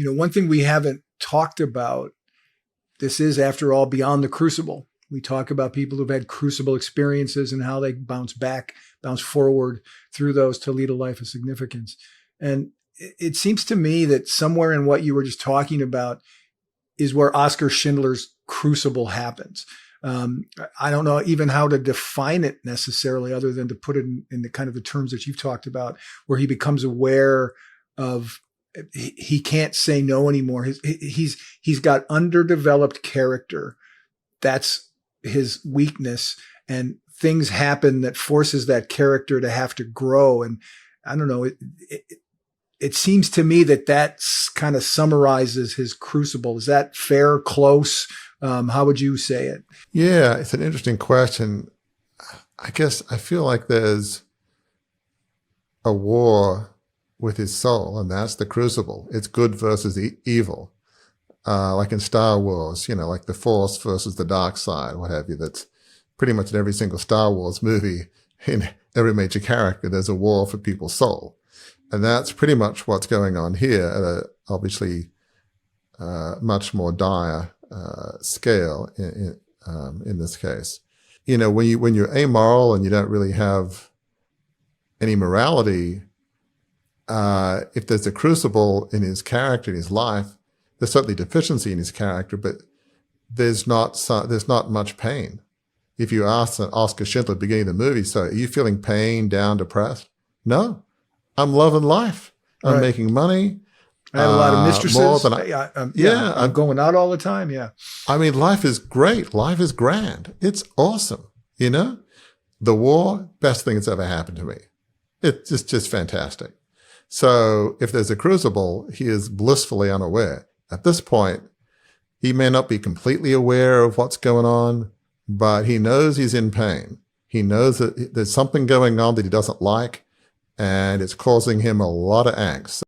one thing we haven't talked about, this is, after all, beyond the Crucible. We talk about people who've had Crucible experiences and how they bounce forward through those to lead a life of significance. And it seems to me that somewhere in what you were just talking about is where Oskar Schindler's Crucible happens. I don't know even how to define it necessarily, other than to put it in the kind of the terms that you've talked about, where he becomes aware of he can't say no anymore. He's got underdeveloped character. That's his weakness, and things happen that forces that character to have to grow. And I don't know, it seems to me that kind of summarizes his Crucible. Is that fair? Close? How would you say it? Yeah, it's an interesting question. I guess I feel like there's a war with his soul, and that's the Crucible. It's good versus evil. Like in Star Wars, like the Force versus the dark side, what have you. That's pretty much in every single Star Wars movie, in every major character, there's a war for people's soul. And that's pretty much what's going on here at a obviously much more dire scale in this case. When you're amoral and you don't really have any morality, if there's a Crucible in his character, in his life, there's certainly deficiency in his character, but there's not much pain. If you ask Oskar Schindler at the beginning of the movie, so are you feeling pain, down, depressed? No, I'm loving life. I'm making money. I have a lot of mistresses. More than I'm going out all the time. Yeah. I mean, life is great. Life is grand. It's awesome. The war, best thing that's ever happened to me. It's just fantastic. So if there's a Crucible, he is blissfully unaware. At this point, he may not be completely aware of what's going on, but he knows he's in pain. He knows that there's something going on that he doesn't like, and it's causing him a lot of angst.